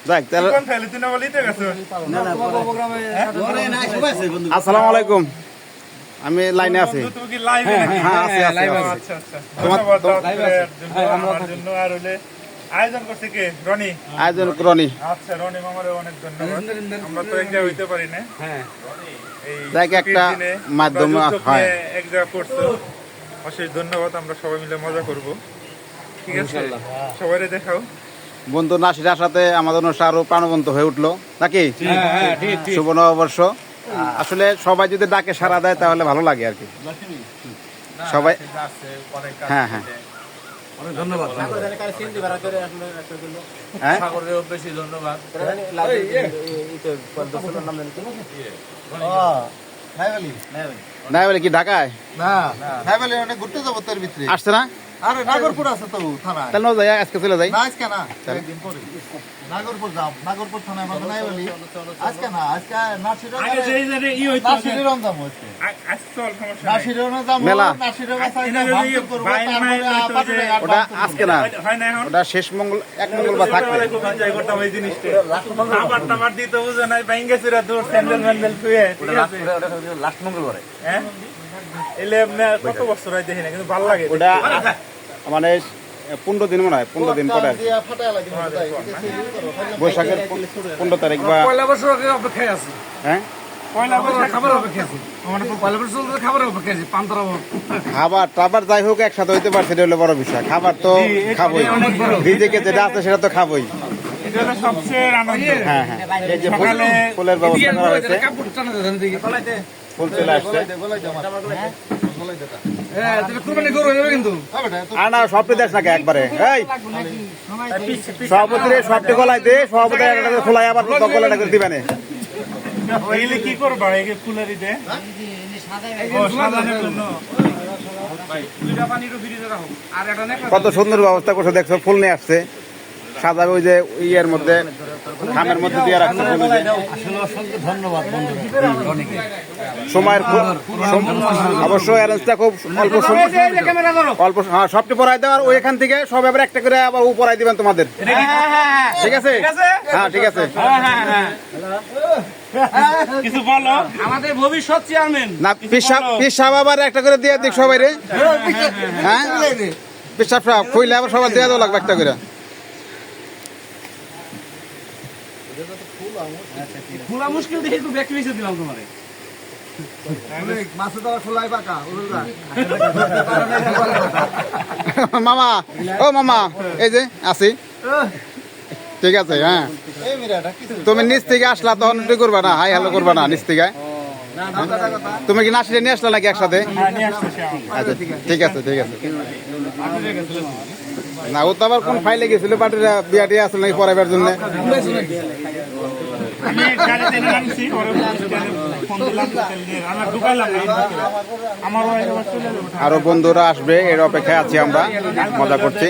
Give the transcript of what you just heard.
যাক তাহলে আসসালামু আলাইকুম। আমি লাইনে আছি। হ্যাঁ আছি আছি। আয়োজন করছে কে? রনি। আয়োজন রনি। আচ্ছা, রনি মামারে অনেক ধন্যবাদ। আমরা তো এক জায়গায় হইতে পারি না। হ্যাঁ, যাক একটা মাধ্যম হয়। এক জায়গা করছো, অশেষ ধন্যবাদ। আমরা সবাই মিলে মজা করব, ঠিক আছে? সবাই দেখাও। বন্ধু নাসির আসাতে আমাদের অনুষ্ঠান আরো প্রাণবন্ত হয়ে উঠলো নাকি? শুভ নববর্ষ। আসলে সবাই যদি ডাকে সাড়া দেয় তাহলে ভালো লাগে আর কি। সবাই হ্যাঁ হ্যাঁ অনেক ধন্যবাদ। হ্যাঁ বেশি ধন্যবাদ। নাই বলে কি ঢাকায় না নাই বলে অনেক ঘুরতে যাবো তোর ভিতরে। আসছে না? আরে নাগরপুর আছে তো থানা। তাহলে যাই আজকে চলে যাই। না আজকে না, একদিন পরে নাগরপুর যাও। নাগরপুর থানায় আমাদের নাই বলি আজকে না, আজকে নাসিরের নাসিরের যাম হচ্ছে। নাসিরের যাম মেলা। নাসিরের ভাঙচুর করব, তারপরে ওটা আজকে না, ওটা শেষ মঙ্গল এক মঙ্গলবার থাকবে। লাস্ট মঙ্গলবারে কত বছর হয় দেখি না, কিন্তু ভালো লাগে। ওটা মানে 15 দিন মনে হয়, 15 দিন পরে বৈশাখের 15 তারিখ বা পয়লা বছর অপেক্ষায় আছি। হ্যাঁ খাবার অপেক্ষা আছি। পয়লা বছর খাবার অপেক্ষা আছি। পান্তরা খাবার টাবার যাই হোক একসাথে হইতে পারছে, এটা হলো বড় বিষয়। খাবার তো খাবোই, নিজেকে যেটা আছে সেটা তো খাবোই। এটা হলো সবচেয়ে আনন্দ। হ্যাঁ হ্যাঁ, এই যে ফুলের ব্যবস্থা করা হয়েছে, ফুল চলে আসছে। আর না সবটি দেশ নাকি একবারে এই সভাপতি সবটি গলায় দে, সভাপতি একটা খোলায় আবার গলাটা করে দিবেন। এগুলি কি করবা? এগুলি ফুলারি দে কত সুন্দর ব্যবস্থা করছে দেখছো, ফুল নিয়ে আসছে সাজাবে। ওই যে ইয়ের মধ্যে খামের মধ্যে দিয়ে রাখছে। ধন্যবাদ সময়ের অবশ্যই অ্যারেঞ্জটা খুব অল্প সময়, অল্প হ্যাঁ সবটি পড়াই দেওয়ার। ওই এখান থেকে সব এবার একটা করে আবার পড়াই দিবেন তোমাদের, ঠিক আছে? হ্যাঁ ঠিক আছে। কিছু বলো। আমাদের ভবিষ্যৎ চেয়ারম্যান না পিসাব আবার একটা করে দিয়ে দিক সবাই রে। হ্যাঁ পিসাব সাহেব খুইলে আবার সবার দিয়ে দেওয়া লাগবে একটা করে। খোলা মুশকিল দেখে একটু ব্যাক পিছিয়ে দিলাম তোমারে। মাছে তো খোলাই পাকা মামা ও মামা এই যে আছি, ঠিক আছে? হ্যাঁ তুমি নিচ থেকে আসলা তখন একটু করবা না, হাই হ্যালো করবা না নিচ থেকে? তুমি কি নাসিরে নিয়ে আসলা নাকি একসাথে? আচ্ছা ঠিক আছে ঠিক আছে। না ও তো আবার কোন ফাইলে গেছিল, পার্টির বিয়াটি আসলে নাকি পড়াইবার জন্য। আরো বন্ধুরা আসবে এর অপেক্ষায় আছি আমরা, মজা করছি।